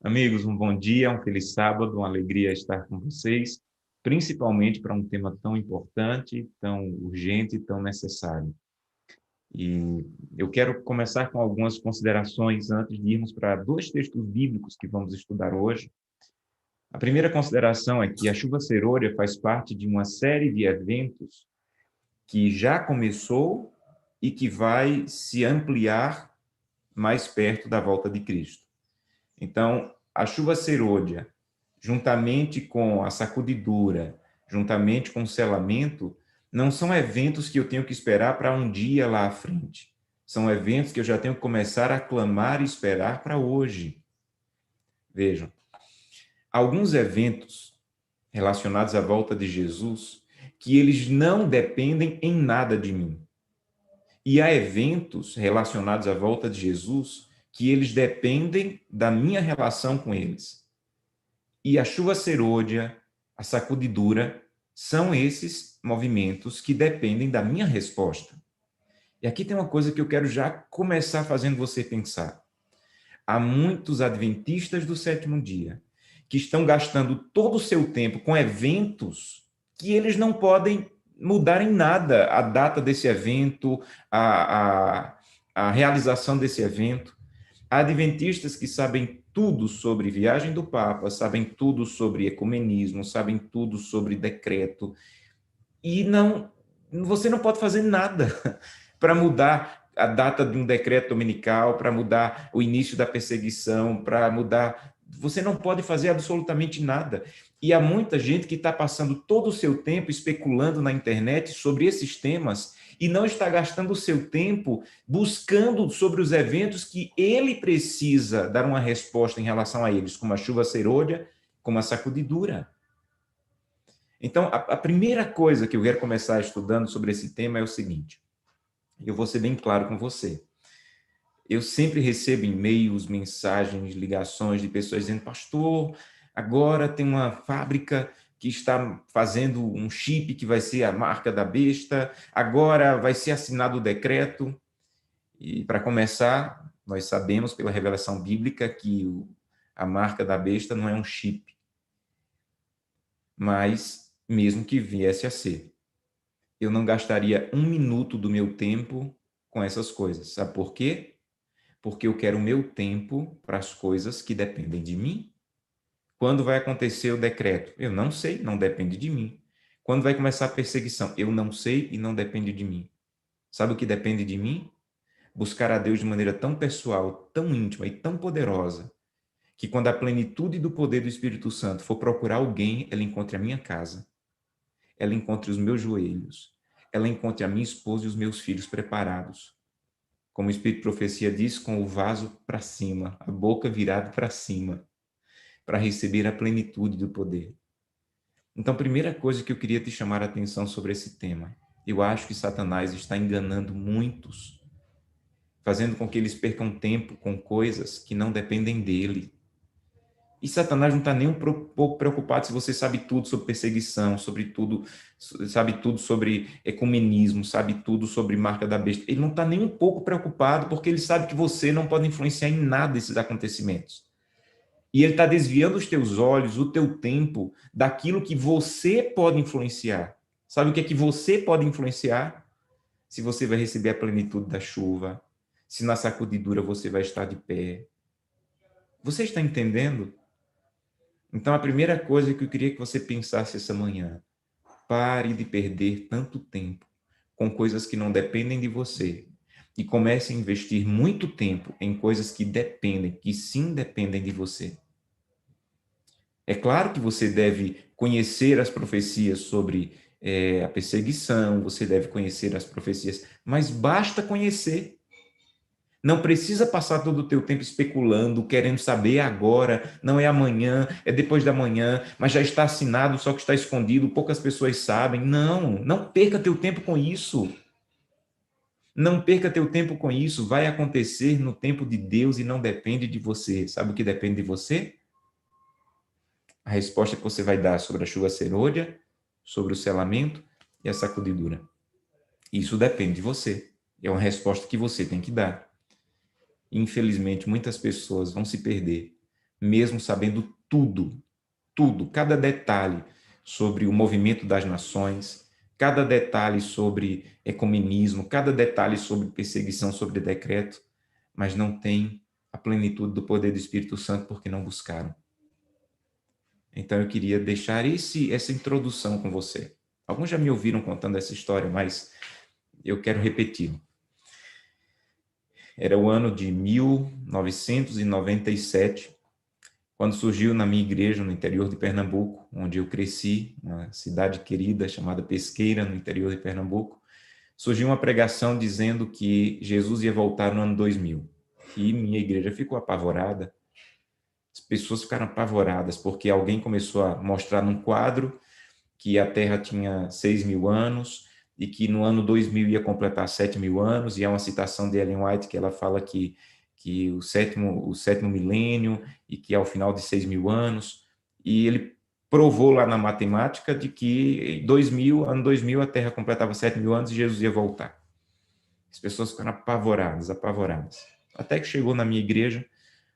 Amigos, um bom dia, um feliz sábado, uma alegria estar com vocês, principalmente para um tema tão importante, tão urgente e tão necessário. E eu quero começar com algumas considerações antes de irmos para dois textos bíblicos que vamos estudar hoje. A primeira consideração é que a chuva serôdia faz parte de uma série de eventos que já começou e que vai se ampliar mais perto da volta de Cristo. Então, a chuva serôdia, juntamente com a sacudidura, juntamente com o selamento, não são eventos que eu tenho que esperar para um dia lá à frente. São eventos que eu já tenho que começar a clamar e esperar para hoje. Vejam, alguns eventos relacionados à volta de Jesus, que eles não dependem em nada de mim. E há eventos relacionados à volta de Jesus que eles dependem da minha relação com eles. E a chuva serôdia, a sacudidura, são esses movimentos que dependem da minha resposta. E aqui tem uma coisa que eu quero já começar fazendo você pensar. Há muitos adventistas do sétimo dia que estão gastando todo o seu tempo com eventos que eles não podem mudar em nada a data desse evento, a realização desse evento. Há adventistas que sabem tudo sobre viagem do Papa, sabem tudo sobre ecumenismo, sabem tudo sobre decreto, e você não pode fazer nada para mudar a data de um decreto dominical, para mudar o início da perseguição, para mudar. Você não pode fazer absolutamente nada. E há muita gente que está passando todo o seu tempo especulando na internet sobre esses temas e não está gastando o seu tempo buscando sobre os eventos que ele precisa dar uma resposta em relação a eles, como a chuva serôdia, como a sacudidura. Então, a primeira coisa que eu quero começar estudando sobre esse tema é o seguinte: eu vou ser bem claro com você. Eu sempre recebo e-mails, mensagens, ligações de pessoas dizendo: pastor, agora tem uma fábrica que está fazendo um chip que vai ser a marca da besta, agora vai ser assinado o decreto. E, para começar, nós sabemos pela revelação bíblica que a marca da besta não é um chip, mas mesmo que viesse a ser, eu não gastaria um minuto do meu tempo com essas coisas. Sabe por quê? Porque eu quero o meu tempo para as coisas que dependem de mim. Quando vai acontecer o decreto? Eu não sei, não depende de mim. Quando vai começar a perseguição? Eu não sei e não depende de mim. Sabe o que depende de mim? Buscar a Deus de maneira tão pessoal, tão íntima e tão poderosa, que quando a plenitude do poder do Espírito Santo for procurar alguém, ela encontre a minha casa, ela encontre os meus joelhos, ela encontre a minha esposa e os meus filhos preparados. Como o Espírito de Profecia diz, com o vaso para cima, a boca virada para cima, para receber a plenitude do poder. Então, primeira coisa que eu queria te chamar a atenção sobre esse tema. Eu acho que Satanás está enganando muitos, fazendo com que eles percam tempo com coisas que não dependem dele. E Satanás não está nem um pouco preocupado se você sabe tudo sobre perseguição, sobre tudo, sabe tudo sobre ecumenismo, sabe tudo sobre marca da besta. Ele não está nem um pouco preocupado porque ele sabe que você não pode influenciar em nada esses acontecimentos. E ele está desviando os teus olhos, o teu tempo, daquilo que você pode influenciar. Sabe o que é que você pode influenciar? Se você vai receber a plenitude da chuva, se na sacudidura você vai estar de pé. Você está entendendo? Então, a primeira coisa que eu queria que você pensasse essa manhã: pare de perder tanto tempo com coisas que não dependem de você e comece a investir muito tempo em coisas que dependem, que sim dependem de você. É claro que você deve conhecer as profecias sobre a perseguição, você deve conhecer as profecias, mas basta conhecer. Não precisa passar todo o teu tempo especulando, querendo saber agora, não é amanhã, é depois da manhã, mas já está assinado, só que está escondido, poucas pessoas sabem. Não, não perca teu tempo com isso. Não perca teu tempo com isso. Vai acontecer no tempo de Deus e não depende de você. Sabe o que depende de você? A resposta que você vai dar sobre a chuva serôdia, sobre o selamento e a sacudidura. Isso depende de você. É uma resposta que você tem que dar. Infelizmente, muitas pessoas vão se perder mesmo sabendo tudo, tudo, cada detalhe sobre o movimento das nações, cada detalhe sobre ecumenismo, cada detalhe sobre perseguição, sobre decreto, mas não tem a plenitude do poder do Espírito Santo porque não buscaram. Então eu queria deixar essa introdução com você. Alguns já me ouviram contando essa história, mas eu quero repetir. Era o ano de 1997, quando surgiu na minha igreja, no interior de Pernambuco, onde eu cresci, uma cidade querida chamada Pesqueira, no interior de Pernambuco, surgiu uma pregação dizendo que Jesus ia voltar no ano 2000. E minha igreja ficou apavorada. As pessoas ficaram apavoradas, porque alguém começou a mostrar num quadro que a Terra tinha 6.000 anos e que no ano 2000 ia completar 7.000 anos, e há uma citação de Ellen White que ela fala que o sétimo milênio e que ao final de 6.000 anos, e ele provou lá na matemática de que ano 2000 a Terra completava 7.000 anos e Jesus ia voltar. As pessoas ficaram apavoradas, apavoradas. Até que chegou na minha igreja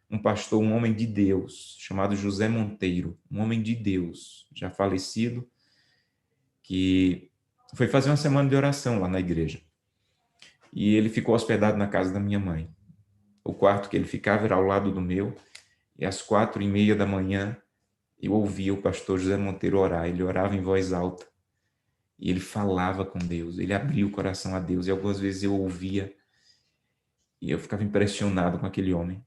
um pastor, um homem de Deus, chamado José Monteiro, um homem de Deus, já falecido, que foi fazer uma semana de oração lá na igreja. E ele ficou hospedado na casa da minha mãe. O quarto que ele ficava era ao lado do meu, e às 4:30 da manhã eu ouvia o pastor José Monteiro orar. Ele orava em voz alta, e ele falava com Deus, ele abria o coração a Deus, e algumas vezes eu ouvia, e eu ficava impressionado com aquele homem.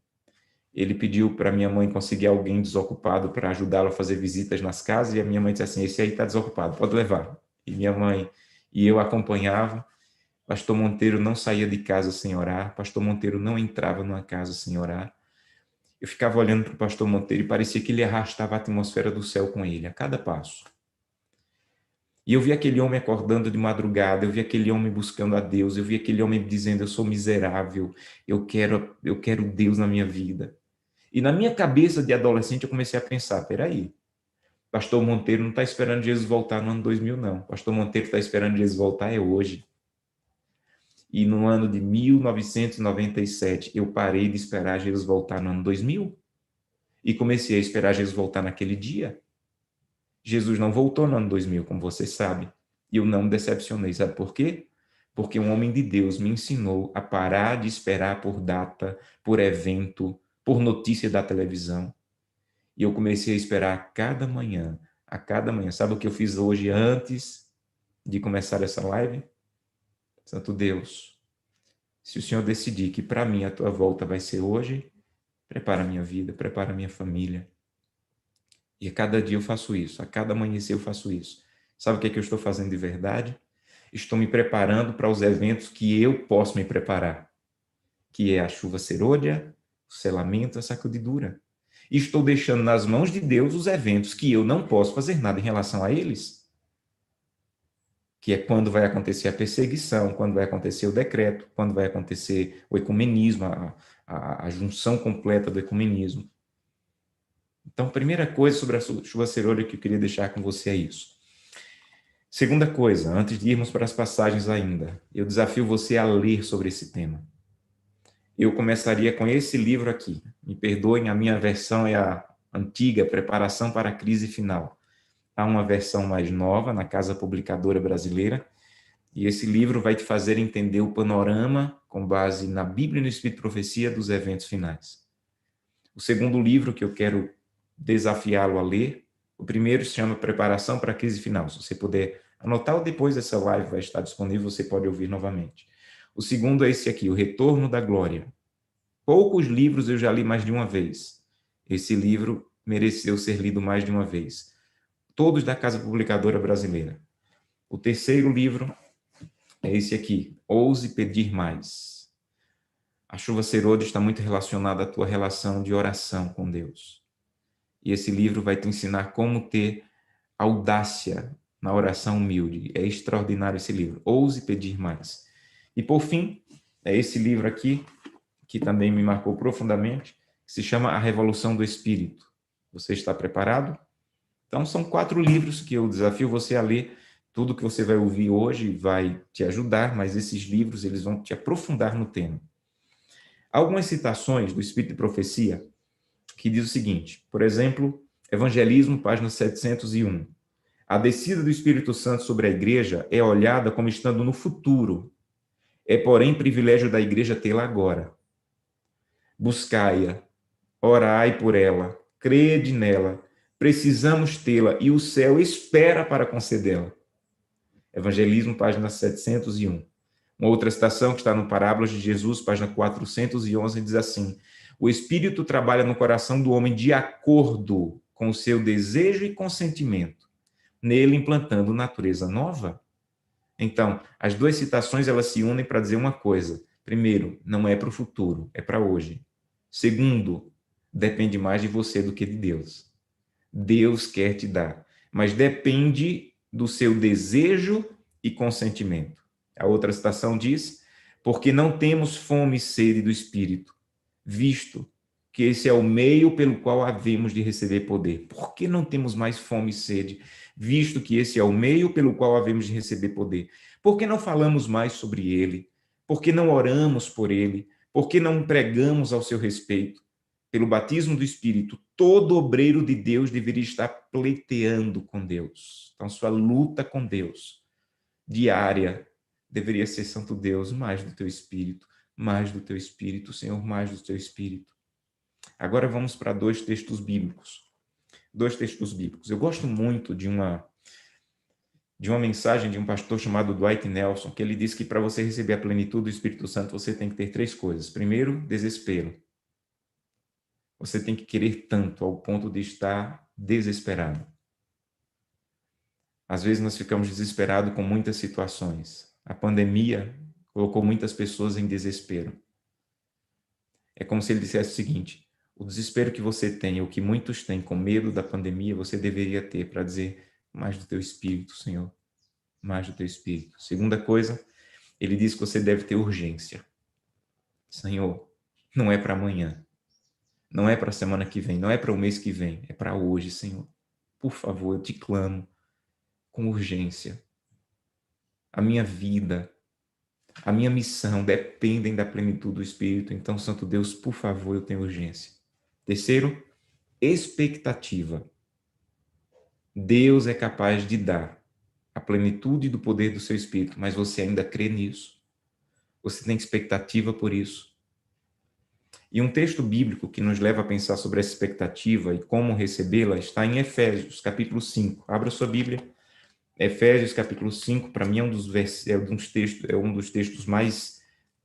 Ele pediu para minha mãe conseguir alguém desocupado para ajudá-lo a fazer visitas nas casas, e a minha mãe disse assim: esse aí está desocupado, pode levar. E minha mãe e eu acompanhava. Pastor Monteiro não saía de casa sem orar, Pastor Monteiro não entrava numa casa sem orar. Eu ficava olhando para o Pastor Monteiro e parecia que ele arrastava a atmosfera do céu com ele, a cada passo. E eu vi aquele homem acordando de madrugada, eu vi aquele homem buscando a Deus, eu vi aquele homem dizendo: eu sou miserável, eu quero Deus na minha vida. E na minha cabeça de adolescente eu comecei a pensar: peraí, Pastor Monteiro não está esperando Jesus voltar no ano 2000, não. Pastor Monteiro está esperando Jesus voltar é hoje. E no ano de 1997 eu parei de esperar Jesus voltar no ano 2000 e comecei a esperar Jesus voltar naquele dia. Jesus não voltou no ano 2000, como você sabe, e eu não me decepcionei. Sabe por quê? Porque um homem de Deus me ensinou a parar de esperar por data, por evento, por notícia da televisão. E eu comecei a esperar a cada manhã. Sabe o que eu fiz hoje antes de começar essa live? Santo Deus, se o Senhor decidir que para mim a tua volta vai ser hoje, prepara a minha vida, prepara a minha família. E a cada dia eu faço isso, a cada amanhecer eu faço isso. Sabe o que é que eu estou fazendo de verdade? Estou me preparando para os eventos que eu posso me preparar, que é a chuva serôdia, o selamento, a sacudidura. E estou deixando nas mãos de Deus os eventos que eu não posso fazer nada em relação a eles, que é quando vai acontecer a perseguição, quando vai acontecer o decreto, quando vai acontecer o ecumenismo, a junção completa do ecumenismo. Então, primeira coisa sobre a chuva serôdia que eu queria deixar com você é isso. Segunda coisa, antes de irmos para as passagens ainda, eu desafio você a ler sobre esse tema. Eu começaria com esse livro aqui. Me perdoem, a minha versão é a antiga, Preparação para a Crise Final. Há uma versão mais nova na Casa Publicadora Brasileira, e esse livro vai te fazer entender o panorama com base na Bíblia e no Espírito de Profecia dos eventos finais. O segundo livro que eu quero desafiá-lo a ler, o primeiro se chama Preparação para a Crise Final. Se você puder anotar ou depois dessa live vai estar disponível, você pode ouvir novamente. O segundo é esse aqui, O Retorno da Glória. Poucos livros eu já li mais de uma vez. Esse livro mereceu ser lido mais de uma vez. Todos da Casa Publicadora Brasileira. O terceiro livro é esse aqui, Ouse Pedir Mais. A chuva serôdia está muito relacionada à tua relação de oração com Deus. E esse livro vai te ensinar como ter audácia na oração humilde. É extraordinário esse livro. Ouse Pedir Mais. E por fim, é esse livro aqui, que também me marcou profundamente, que se chama A Revolução do Espírito. Você está preparado? Então, são 4 livros que eu desafio você a ler. Tudo que você vai ouvir hoje vai te ajudar, mas esses livros eles vão te aprofundar no tema. Algumas citações do Espírito de Profecia que diz o seguinte, por exemplo, Evangelismo, página 701. A descida do Espírito Santo sobre a igreja é olhada como estando no futuro. É, porém, privilégio da igreja tê-la agora. Buscai-a, orai por ela, crede nela, precisamos tê-la e o céu espera para concedê-la. Evangelismo, página 701. Uma outra citação que está no Parábolas de Jesus, página 411, diz assim: o Espírito trabalha no coração do homem de acordo com o seu desejo e consentimento, nele implantando natureza nova. Então, as duas citações elas se unem para dizer uma coisa. Primeiro, não é para o futuro, é para hoje. Segundo, depende mais de você do que de Deus. Deus quer te dar, mas depende do seu desejo e consentimento. A outra citação diz: porque não temos fome e sede do Espírito, visto que esse é o meio pelo qual havemos de receber poder. Por que não temos mais fome e sede, visto que esse é o meio pelo qual havemos de receber poder? Por que não falamos mais sobre ele? Por que não oramos por ele? Por que não pregamos ao seu respeito? Pelo batismo do Espírito, todo obreiro de Deus deveria estar pleiteando com Deus. Então, sua luta com Deus, diária, deveria ser: Santo Deus, mais do teu Espírito, Senhor, mais do teu Espírito. Agora vamos para dois textos bíblicos. Eu gosto muito de uma mensagem de um pastor chamado Dwight Nelson, que ele diz que para você receber a plenitude do Espírito Santo, você tem que ter três coisas. Primeiro, desespero. Você tem que querer tanto ao ponto de estar desesperado. Às vezes nós ficamos desesperados com muitas situações. A pandemia colocou muitas pessoas em desespero. É como se ele dissesse o seguinte: o desespero que você tem, ou que muitos têm com medo da pandemia, você deveria ter para dizer: mais do teu Espírito, Senhor, mais do teu Espírito. Segunda coisa, ele diz que você deve ter urgência. Senhor, não é para amanhã, não é para a semana que vem, não é para o mês que vem, é para hoje, Senhor. Por favor, eu te clamo com urgência. A minha vida, a minha missão dependem da plenitude do Espírito. Então, Santo Deus, por favor, eu tenho urgência. Terceiro, expectativa. Deus é capaz de dar a plenitude do poder do seu Espírito, mas você ainda crê nisso? Você tem expectativa por isso? E um texto bíblico que nos leva a pensar sobre essa expectativa e como recebê-la está em Efésios, capítulo 5. Abra sua Bíblia. Efésios, capítulo 5, para mim é um dos textos mais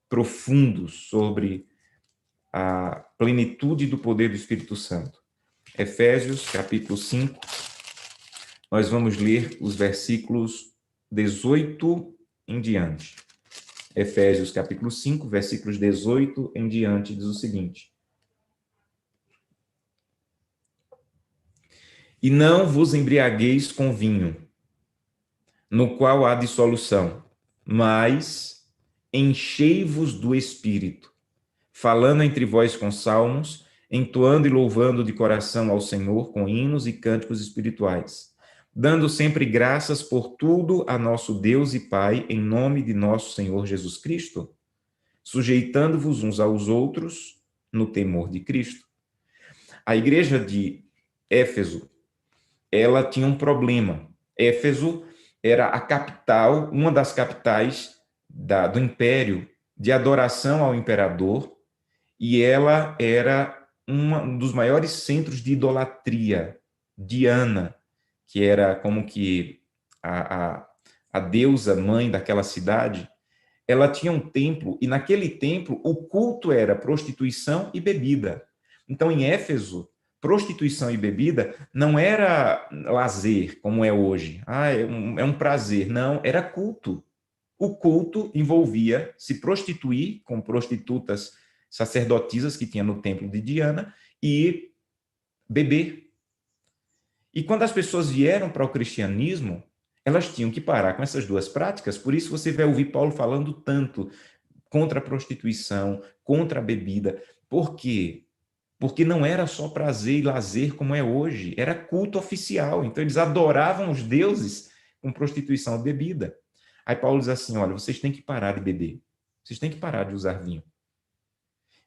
profundos sobre a plenitude do poder do Espírito Santo. Efésios, capítulo 5, nós vamos ler os versículos 18 em diante. Efésios, capítulo 5, versículos 18 em diante, diz o seguinte: e não vos embriagueis com vinho, no qual há dissolução, mas enchei-vos do Espírito, falando entre vós com salmos, entoando e louvando de coração ao Senhor com hinos e cânticos espirituais, dando sempre graças por tudo a nosso Deus e Pai, em nome de nosso Senhor Jesus Cristo, sujeitando-vos uns aos outros no temor de Cristo. A igreja de Éfeso, ela tinha um problema. Éfeso era a capital, uma das capitais do império de adoração ao imperador, e ela era um dos maiores centros de idolatria. Diana, que era como que a deusa mãe daquela cidade, ela tinha um templo, e naquele templo o culto era prostituição e bebida. Então, em Éfeso, prostituição e bebida não era lazer, como é hoje. É um prazer. Não, era culto. O culto envolvia se prostituir com prostitutas sacerdotisas que tinha no templo de Diana e beber. E quando as pessoas vieram para o cristianismo, elas tinham que parar com essas duas práticas. Por isso você vai ouvir Paulo falando tanto contra a prostituição, contra a bebida. Por quê? Porque não era só prazer e lazer como é hoje, era culto oficial. Então eles adoravam os deuses com prostituição e bebida. Aí Paulo diz assim: olha, vocês têm que parar de beber, vocês têm que parar de usar vinho.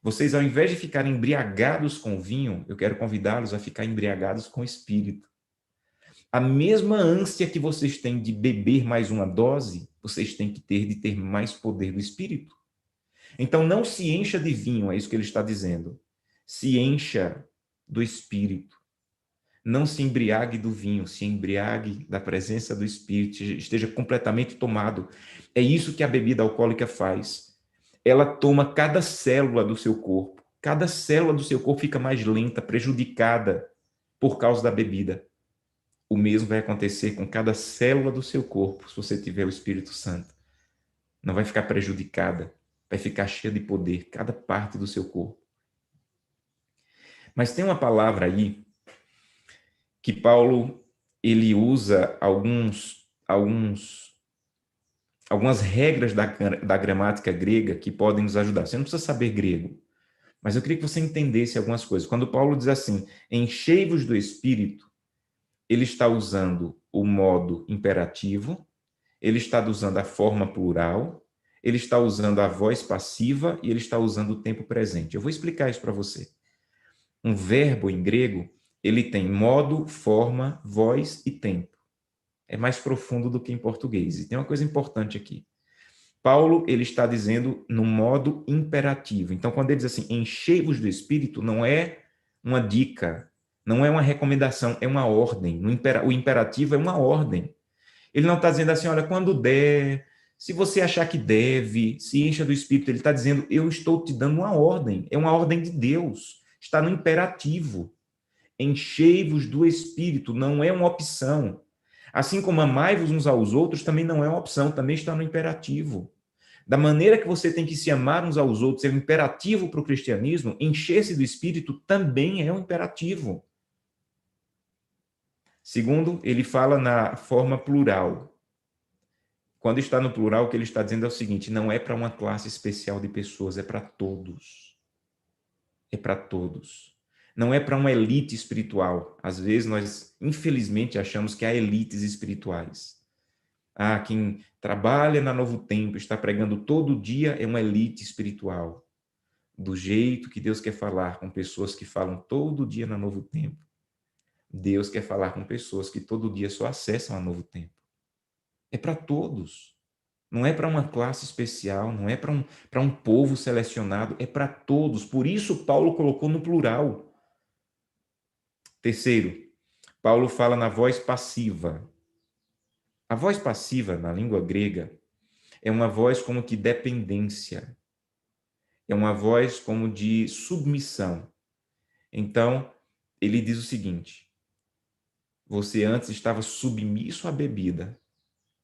Vocês, ao invés de ficarem embriagados com vinho, eu quero convidá-los a ficar embriagados com o Espírito. A mesma ânsia que vocês têm de beber mais uma dose, vocês têm que ter de ter mais poder do Espírito. Então, não se encha de vinho, é isso que ele está dizendo. Se encha do Espírito. Não se embriague do vinho, se embriague da presença do Espírito, esteja completamente tomado. É isso que a bebida alcoólica faz. Ela toma cada célula do seu corpo. Cada célula do seu corpo fica mais lenta, prejudicada por causa da bebida. O mesmo vai acontecer com cada célula do seu corpo, se você tiver o Espírito Santo. Não vai ficar prejudicada, vai ficar cheia de poder, cada parte do seu corpo. Mas tem uma palavra aí que Paulo ele usa algumas regras da gramática grega que podem nos ajudar. Você não precisa saber grego, mas eu queria que você entendesse algumas coisas. Quando Paulo diz assim, enchei-vos do Espírito, ele está usando o modo imperativo, ele está usando a forma plural, ele está usando a voz passiva e ele está usando o tempo presente. Eu vou explicar isso para você. Um verbo em grego, ele tem modo, forma, voz e tempo. É mais profundo do que em português. E tem uma coisa importante aqui. Paulo, ele está dizendo no modo imperativo. Então, quando ele diz assim, enchei-vos do Espírito, não é uma dica, não é uma recomendação, é uma ordem. O imperativo é uma ordem. Ele não está dizendo assim, olha, quando der, se você achar que deve, se encha do Espírito. Ele está dizendo, eu estou te dando uma ordem. É uma ordem de Deus. Está no imperativo. Enchei-vos do Espírito, não é uma opção. Assim como amai-vos uns aos outros, também não é uma opção, também está no imperativo. Da maneira que você tem que se amar uns aos outros, é um imperativo para o cristianismo, encher-se do Espírito também é um imperativo. Segundo, ele fala na forma plural. Quando está no plural, o que ele está dizendo é o seguinte, não é para uma classe especial de pessoas, é para todos. É para todos. Não é para uma elite espiritual. Às vezes nós, infelizmente, achamos que há elites espirituais. Ah, quem trabalha na Novo Tempo, está pregando todo dia, é uma elite espiritual. Do jeito que Deus quer falar com pessoas que falam todo dia na Novo Tempo. Deus quer falar com pessoas que todo dia só acessam a Novo Tempo. É para todos. Não é para uma classe especial, não é para um povo selecionado, é para todos. Por isso Paulo colocou no plural. Terceiro, Paulo fala na voz passiva. A voz passiva, na língua grega, é uma voz como que dependência. É uma voz como de submissão. Então, ele diz o seguinte, você antes estava submisso à bebida.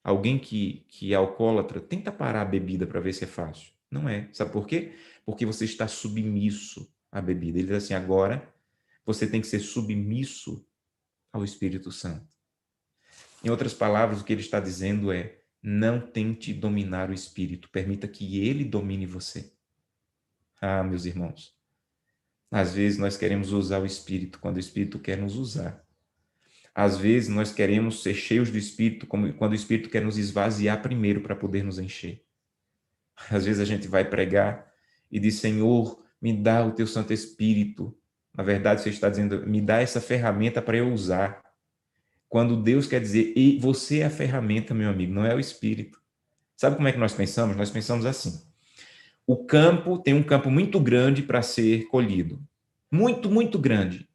Alguém que é alcoólatra, tenta parar a bebida para ver se é fácil. Não é. Sabe por quê? Porque você está submisso à bebida. Ele diz assim, agora você tem que ser submisso ao Espírito Santo. Em outras palavras, o que ele está dizendo é, não tente dominar o Espírito, permita que ele domine você. Ah, meus irmãos, às vezes nós queremos usar o Espírito quando o Espírito quer nos usar. Às vezes nós queremos ser cheios do Espírito quando o Espírito quer nos esvaziar primeiro para poder nos encher. Às vezes a gente vai pregar e diz, Senhor, me dá o teu Santo Espírito. Na verdade, você está dizendo, me dá essa ferramenta para eu usar. Quando Deus quer dizer, e você é a ferramenta, meu amigo, não é o Espírito. Sabe como é que nós pensamos? Nós pensamos assim. O campo tem um campo muito grande para ser colhido. Muito, muito grande.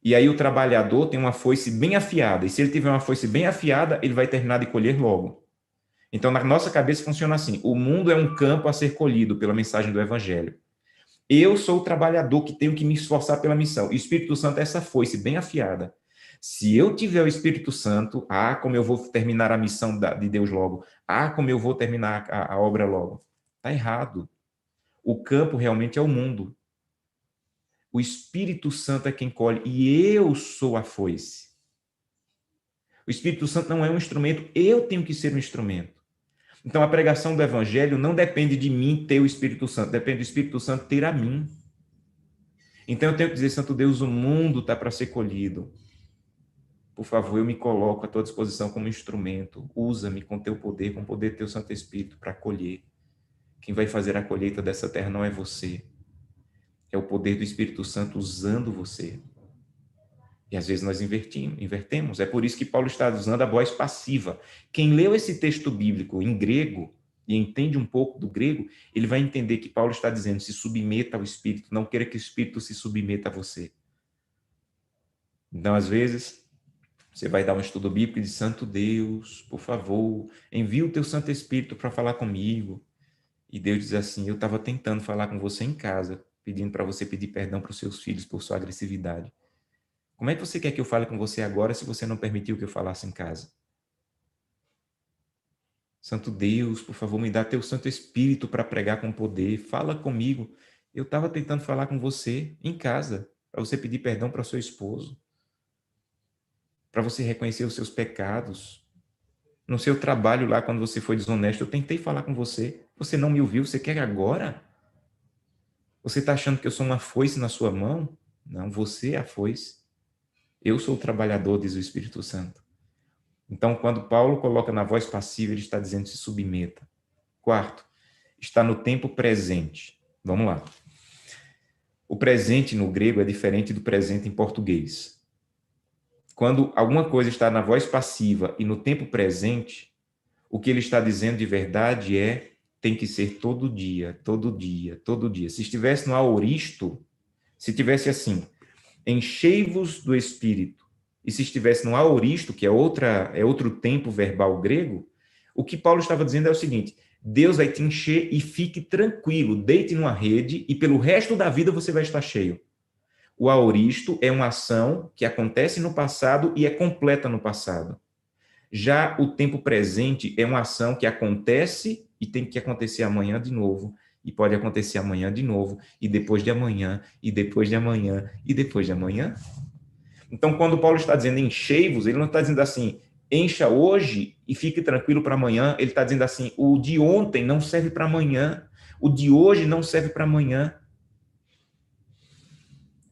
E aí o trabalhador tem uma foice bem afiada. E se ele tiver uma foice bem afiada, ele vai terminar de colher logo. Então, na nossa cabeça funciona assim. O mundo é um campo a ser colhido pela mensagem do Evangelho. Eu sou o trabalhador que tenho que me esforçar pela missão. E o Espírito Santo é essa foice bem afiada. Se eu tiver o Espírito Santo, como eu vou terminar a missão de Deus logo. Como eu vou terminar a obra logo. Está errado. O campo realmente é o mundo. O Espírito Santo é quem colhe e eu sou a foice. O Espírito Santo não é um instrumento, eu tenho que ser um instrumento. Então a pregação do Evangelho não depende de mim ter o Espírito Santo, depende do Espírito Santo ter a mim. Então eu tenho que dizer, Santo Deus, o mundo está para ser colhido. Por favor, eu me coloco à tua disposição como instrumento. Usa-me com teu poder, com o poder do teu Santo Espírito para colher. Quem vai fazer a colheita dessa terra não é você. É o poder do Espírito Santo usando você. E às vezes nós invertemos. É por isso que Paulo está usando a voz passiva. Quem leu esse texto bíblico em grego e entende um pouco do grego, ele vai entender que Paulo está dizendo: se submeta ao Espírito, não queira que o Espírito se submeta a você. Então, às vezes, você vai dar um estudo bíblico e diz: Santo Deus, por favor, envia o teu Santo Espírito para falar comigo. E Deus diz assim: eu estava tentando falar com você em casa, pedindo para você pedir perdão para os seus filhos por sua agressividade. Como é que você quer que eu fale com você agora se você não permitiu que eu falasse em casa? Santo Deus, por favor, me dá teu Santo Espírito para pregar com poder. Fala comigo. Eu estava tentando falar com você em casa, para você pedir perdão para o seu esposo, para você reconhecer os seus pecados. No seu trabalho lá, quando você foi desonesto, eu tentei falar com você. Você não me ouviu, você quer agora? Você está achando que eu sou uma foice na sua mão? Não, você é a foice. Eu sou o trabalhador, diz o Espírito Santo. Então, quando Paulo coloca na voz passiva, ele está dizendo: se submeta. Quarto, está no tempo presente. Vamos lá. O presente no grego é diferente do presente em português. Quando alguma coisa está na voz passiva e no tempo presente, o que ele está dizendo de verdade é: tem que ser todo dia, todo dia, todo dia. Se estivesse no aoristo, se tivesse assim: enchei-vos do Espírito, e se estivesse no aoristo, que é outro tempo verbal grego, o que Paulo estava dizendo é o seguinte: Deus vai te encher e fique tranquilo, deite numa rede e pelo resto da vida você vai estar cheio. O aoristo é uma ação que acontece no passado e é completa no passado. Já o tempo presente é uma ação que acontece e tem que acontecer amanhã de novo, e pode acontecer amanhã de novo, e depois de amanhã, e depois de amanhã, e depois de amanhã. Então, quando Paulo está dizendo enchei-vos, ele não está dizendo assim, encha hoje e fique tranquilo para amanhã. Ele está dizendo assim, o de ontem não serve para amanhã, o de hoje não serve para amanhã.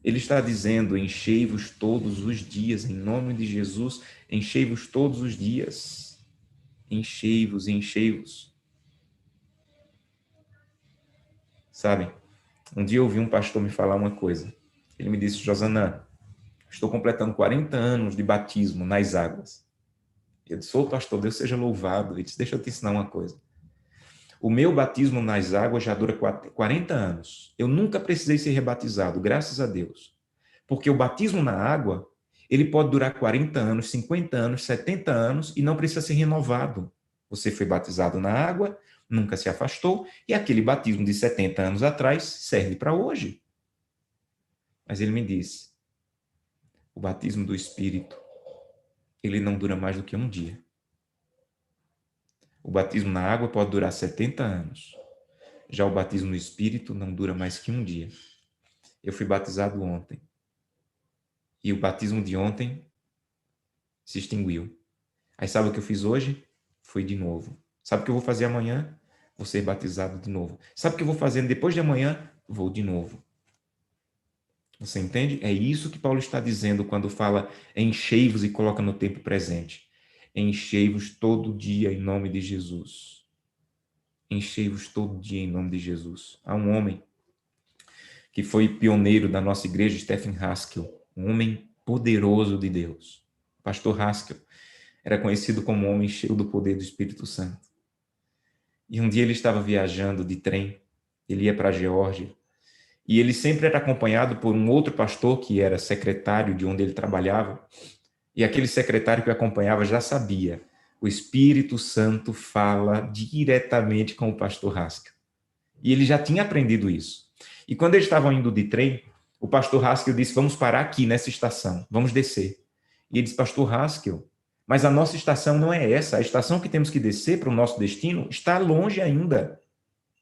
Ele está dizendo, enchei-vos todos os dias, em nome de Jesus, enchei-vos todos os dias. Enchei-vos, enchei-vos. Sabe, um dia eu ouvi um pastor me falar uma coisa. Ele me disse: Josanã, estou completando 40 anos de batismo nas águas. Eu disse: ô pastor, Deus seja louvado. Ele disse: deixa eu te ensinar uma coisa. O meu batismo nas águas já dura 40 anos. Eu nunca precisei ser rebatizado, graças a Deus. Porque o batismo na água, ele pode durar 40 anos, 50 anos, 70 anos e não precisa ser renovado. Você foi batizado na água, nunca se afastou, e aquele batismo de 70 anos atrás serve para hoje. Mas ele me disse: o batismo do Espírito, ele não dura mais do que um dia. O batismo na água pode durar 70 anos. Já o batismo no Espírito não dura mais que um dia. Eu fui batizado ontem. E o batismo de ontem se extinguiu. Aí sabe o que eu fiz hoje? Fui de novo. Sabe o que eu vou fazer amanhã? Vou ser batizado de novo. Sabe o que eu vou fazer depois de amanhã? Vou de novo. Você entende? É isso que Paulo está dizendo quando fala enchei-vos e coloca no tempo presente. Enchei-vos todo dia em nome de Jesus. Enchei-vos todo dia em nome de Jesus. Há um homem que foi pioneiro da nossa igreja, Stephen Haskell, um homem poderoso de Deus. O pastor Haskell era conhecido como um homem cheio do poder do Espírito Santo. E um dia ele estava viajando de trem, ele ia para a Geórgia, e ele sempre era acompanhado por um outro pastor que era secretário de onde ele trabalhava, e aquele secretário que o acompanhava já sabia: o Espírito Santo fala diretamente com o pastor Haskell. E ele já tinha aprendido isso. E quando eles estavam indo de trem, o pastor Haskell disse: vamos parar aqui nessa estação, vamos descer. E ele disse: pastor Haskell, mas a nossa estação não é essa, a estação que temos que descer para o nosso destino está longe ainda.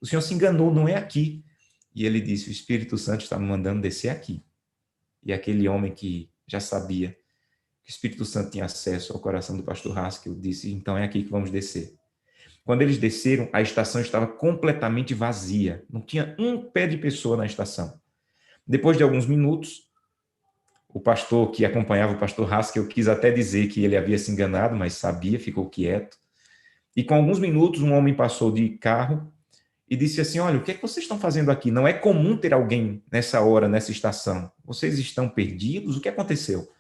O senhor se enganou, não é aqui. E ele disse: o Espírito Santo está me mandando descer aqui. E aquele homem que já sabia que o Espírito Santo tinha acesso ao coração do pastor Haskell disse: então é aqui que vamos descer. Quando eles desceram, a estação estava completamente vazia. Não tinha um pé de pessoa na estação. Depois de alguns minutos, o pastor que acompanhava o pastor Haskell quis até dizer que ele havia se enganado, mas sabia, ficou quieto. E com alguns minutos, um homem passou de carro e disse assim: olha, o que é que vocês estão fazendo aqui? Não é comum ter alguém nessa hora, nessa estação. Vocês estão perdidos? O que aconteceu?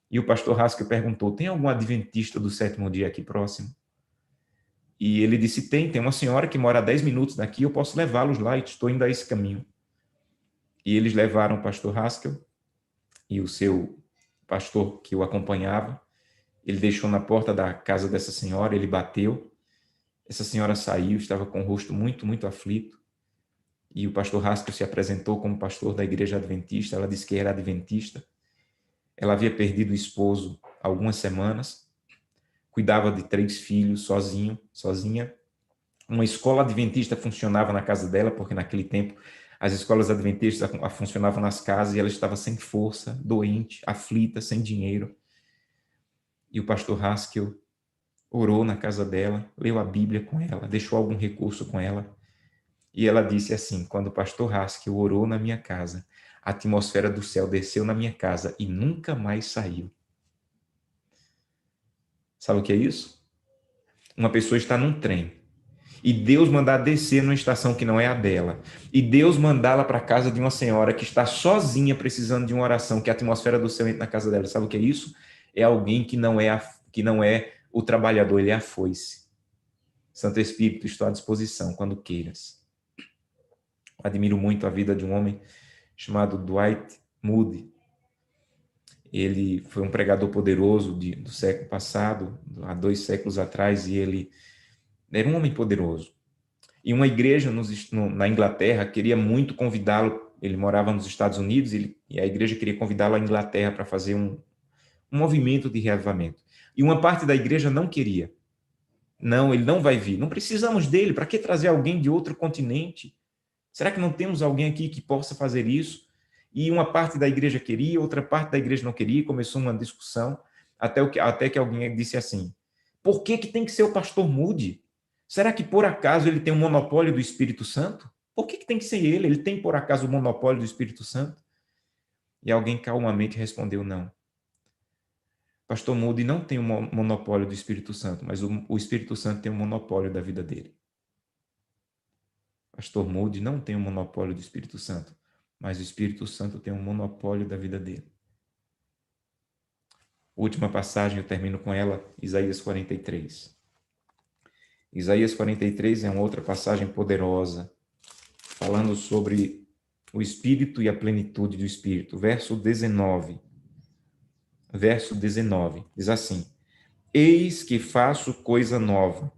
E o pastor Haskell perguntou: tem algum adventista do sétimo dia aqui próximo? E ele disse: tem uma senhora que mora a 10 minutos daqui, eu posso levá-los lá e estou indo a esse caminho. E eles levaram o pastor Haskell e o seu pastor que o acompanhava. Ele deixou na porta da casa dessa senhora, ele bateu. Essa senhora saiu, estava com o rosto muito, muito aflito. E o pastor Haskell se apresentou como pastor da igreja adventista. Ela disse que era adventista. Ela havia perdido o esposo há algumas semanas. Cuidava de 3 filhos sozinha. Uma escola adventista funcionava na casa dela, porque naquele tempo as escolas adventistas funcionavam nas casas e ela estava sem força, doente, aflita, sem dinheiro. E o pastor Haskell orou na casa dela, leu a Bíblia com ela, deixou algum recurso com ela. E ela disse assim: quando o pastor Haskell orou na minha casa, a atmosfera do céu desceu na minha casa e nunca mais saiu. Sabe o que é isso? Uma pessoa está num trem e Deus mandar descer numa estação que não é a dela, e Deus mandá-la para a casa de uma senhora que está sozinha precisando de uma oração, que a atmosfera do céu entra na casa dela. Sabe o que é isso? É alguém que não é o trabalhador, ele é a foice. Santo Espírito, estou à disposição quando queiras. Admiro muito a vida de um homem chamado Dwight Moody. Ele foi um pregador poderoso do século passado, há 2 séculos atrás, e ele era um homem poderoso. E uma igreja na Inglaterra queria muito convidá-lo. Ele morava nos Estados Unidos e a igreja queria convidá-lo à Inglaterra para fazer um movimento de reavivamento. E uma parte da igreja não queria. Não, ele não vai vir. Não precisamos dele. Para que trazer alguém de outro continente? Será que não temos alguém aqui que possa fazer isso? E uma parte da igreja queria, outra parte da igreja não queria. Começou uma discussão até que alguém disse assim: por que tem que ser o pastor Moody? Será que por acaso ele tem um monopólio do Espírito Santo? Por que tem que ser ele? Ele tem por acaso o monopólio do Espírito Santo? E alguém calmamente respondeu: não. Pastor Moody não tem o monopólio do Espírito Santo, mas o Espírito Santo tem o monopólio da vida dele. Pastor Moody não tem o monopólio do Espírito Santo, mas o Espírito Santo tem o monopólio da vida dele. Última passagem, eu termino com ela, Isaías 43. Isaías 43 é uma outra passagem poderosa, falando sobre o Espírito e a plenitude do Espírito. Verso 19. Verso 19, diz assim: eis que faço coisa nova,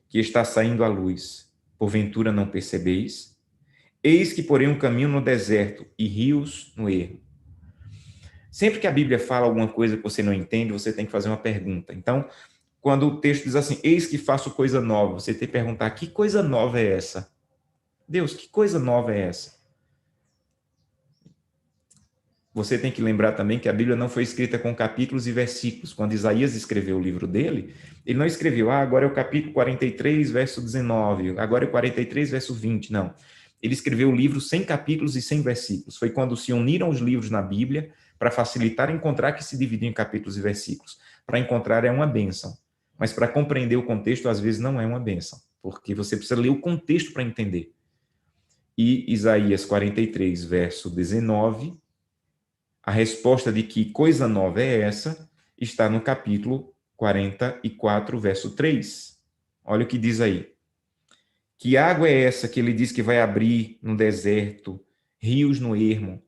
que está saindo à luz. Porventura não percebeis? Eis que porém um caminho no deserto e rios no ermo. Sempre que a Bíblia fala alguma coisa que você não entende, você tem que fazer uma pergunta. Então, quando o texto diz assim, eis que faço coisa nova, você tem que perguntar, que coisa nova é essa? Deus, que coisa nova é essa? Você tem que lembrar também que a Bíblia não foi escrita com capítulos e versículos. Quando Isaías escreveu o livro dele, ele não escreveu, agora é o capítulo 43, verso 19, agora é o 43, verso 20, não. Ele escreveu o livro sem capítulos e sem versículos. Foi quando se uniram os livros na Bíblia para facilitar encontrar que se dividiam em capítulos e versículos. Para encontrar é uma bênção, mas para compreender o contexto, às vezes não é uma bênção, porque você precisa ler o contexto para entender. E Isaías 43, verso 19, a resposta de que coisa nova é essa está no capítulo 44, verso 3. Olha o que diz aí. Que água é essa que ele diz que vai abrir no deserto, rios no ermo?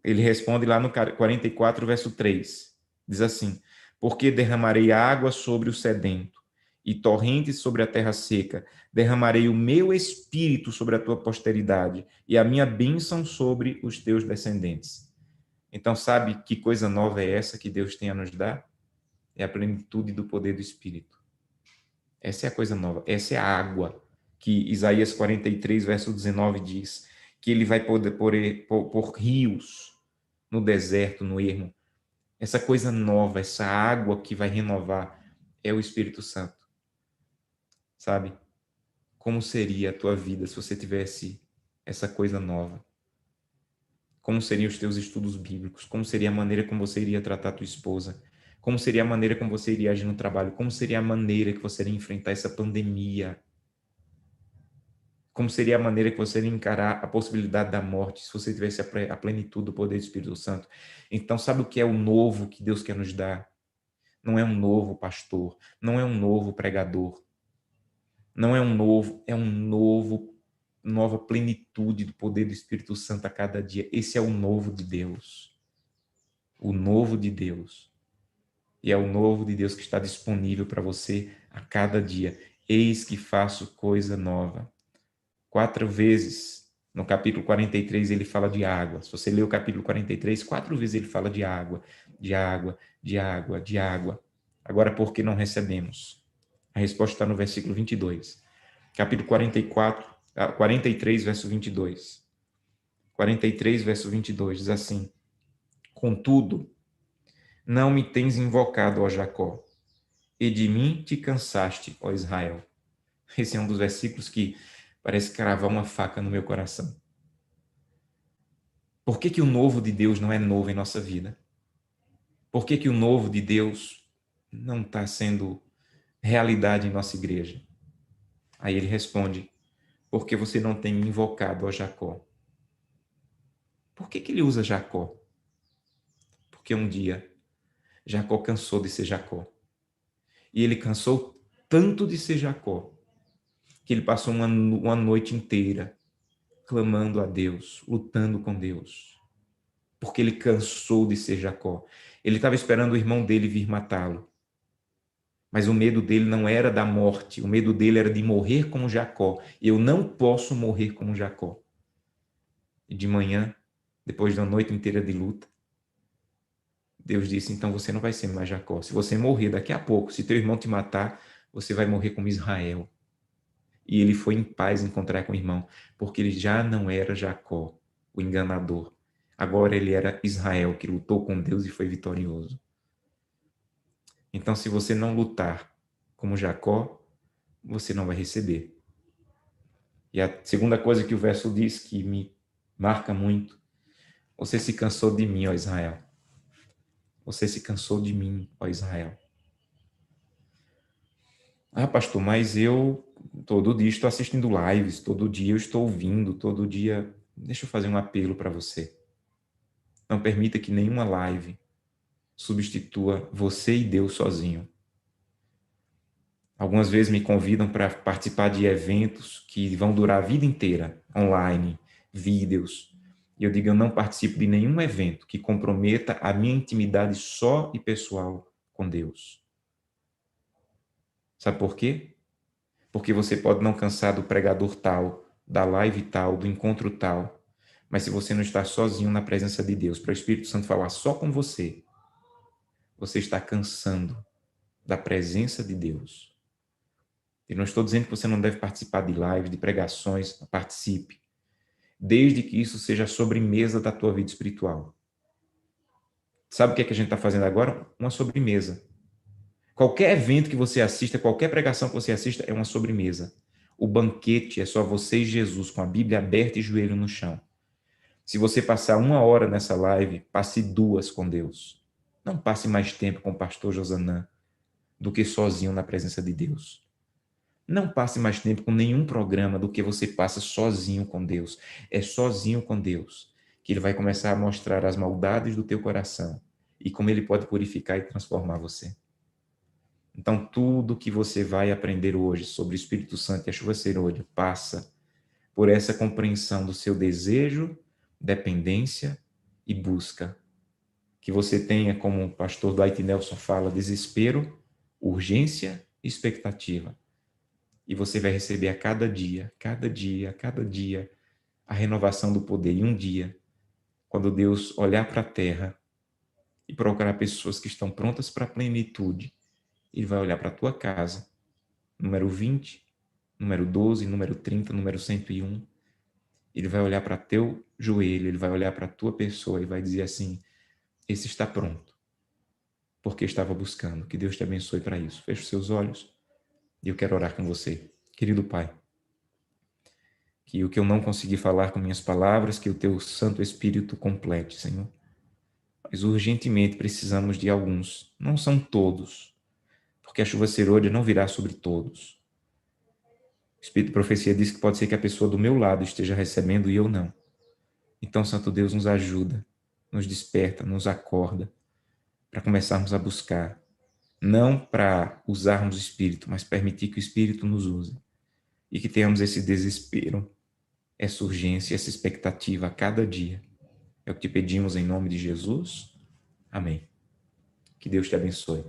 Ele responde lá no 44, verso 3. Diz assim: porque derramarei água sobre o sedento e torrentes sobre a terra seca. Derramarei o meu espírito sobre a tua posteridade e a minha bênção sobre os teus descendentes. Então, sabe que coisa nova é essa que Deus tem a nos dar? É a plenitude do poder do Espírito. Essa é a coisa nova. Essa é a água que Isaías 43, verso 19 diz, que ele vai poder por rios no deserto, no ermo. Essa coisa nova, essa água que vai renovar é o Espírito Santo. Sabe? Como seria a tua vida se você tivesse essa coisa nova? Como seriam os teus estudos bíblicos? Como seria a maneira como você iria tratar a tua esposa? Como seria a maneira como você iria agir no trabalho? Como seria a maneira que você iria enfrentar essa pandemia? como seria a maneira que você iria encarar a possibilidade da morte se você tivesse a plenitude do poder do Espírito Santo. Então, sabe o que é o novo que Deus quer nos dar? Não é um novo pastor, não é um novo pregador, não é um novo, é um novo, nova plenitude do poder do Espírito Santo a cada dia. Esse é o novo de Deus. O novo de Deus. E é o novo de Deus que está disponível para você a cada dia. Eis que faço coisa nova. 4 vezes, no capítulo 43, ele fala de água. Se você ler o capítulo 43, 4 vezes ele fala de água, de água, de água, de água. Agora, por que não recebemos? A resposta está no versículo 22. Capítulo 43, verso 22. 43, verso 22, diz assim: Contudo, não me tens invocado, ó Jacó, e de mim te cansaste, ó Israel. Esse é um dos versículos que parece cravar uma faca no meu coração. Por que o novo de Deus não é novo em nossa vida? Por que o novo de Deus não está sendo realidade em nossa igreja? Aí ele responde: porque você não tem invocado a Jacó. Por que ele usa Jacó? Porque um dia Jacó cansou de ser Jacó. E ele cansou tanto de ser Jacó, que ele passou uma noite inteira clamando a Deus, lutando com Deus. Porque ele cansou de ser Jacó. Ele estava esperando o irmão dele vir matá-lo. Mas o medo dele não era da morte, o medo dele era de morrer como Jacó. E eu não posso morrer como Jacó. E de manhã, depois de uma noite inteira de luta, Deus disse: então você não vai ser mais Jacó. Se você morrer daqui a pouco, se teu irmão te matar, você vai morrer como Israel. E ele foi em paz encontrar com o irmão, porque ele já não era Jacó, o enganador. Agora ele era Israel, que lutou com Deus e foi vitorioso. Então, se você não lutar como Jacó, você não vai receber. E a segunda coisa que o verso diz, que me marca muito: você se cansou de mim, ó Israel. Você se cansou de mim, ó Israel. Ah, pastor, mas eu todo dia estou assistindo lives, todo dia eu estou ouvindo, todo dia. Deixa eu fazer um apelo para você. Não permita que nenhuma live substitua você e Deus sozinho. Algumas vezes me convidam para participar de eventos que vão durar a vida inteira, online, vídeos. E eu digo, eu não participo de nenhum evento que comprometa a minha intimidade só e pessoal com Deus. Sabe por quê? Porque você pode não cansar do pregador tal, da live tal, do encontro tal, mas se você não está sozinho na presença de Deus, para o Espírito Santo falar só com você, você está cansando da presença de Deus. Eu não estou dizendo que você não deve participar de lives, de pregações, participe, desde que isso seja a sobremesa da tua vida espiritual. Sabe o que é que a gente está fazendo agora? Uma sobremesa. Qualquer evento que você assista, qualquer pregação que você assista, é uma sobremesa. O banquete é só você e Jesus, com a Bíblia aberta e joelho no chão. Se você passar 1 hora nessa live, passe 2 com Deus. Não passe mais tempo com o pastor Josanã do que sozinho na presença de Deus. Não passe mais tempo com nenhum programa do que você passa sozinho com Deus. É sozinho com Deus que Ele vai começar a mostrar as maldades do teu coração e como Ele pode purificar e transformar você. Então, tudo que você vai aprender hoje sobre o Espírito Santo e a chuva serôdia passa por essa compreensão do seu desejo, dependência e busca. Que você tenha, como o pastor Dwight Nelson fala, desespero, urgência e expectativa. E você vai receber a cada dia, a renovação do poder. E um dia, quando Deus olhar para a terra e procurar pessoas que estão prontas para a plenitude, Ele vai olhar para a tua casa, número 20, número 12, número 30, número 101. Ele vai olhar para teu joelho, Ele vai olhar para a tua pessoa e vai dizer assim: esse está pronto, porque estava buscando. Que Deus te abençoe para isso. Feche os seus olhos e eu quero orar com você. Querido Pai, que o que eu não consegui falar com minhas palavras, que o teu Santo Espírito complete, Senhor. Mas urgentemente precisamos de alguns, não são todos, porque a chuva serôdia não virá sobre todos. Espírito de profecia diz que pode ser que a pessoa do meu lado esteja recebendo e eu não. Então, Santo Deus, nos ajuda, nos desperta, nos acorda, para começarmos a buscar, não para usarmos o Espírito, mas permitir que o Espírito nos use e que tenhamos esse desespero, essa urgência, essa expectativa a cada dia. É o que te pedimos em nome de Jesus. Amém. Que Deus te abençoe.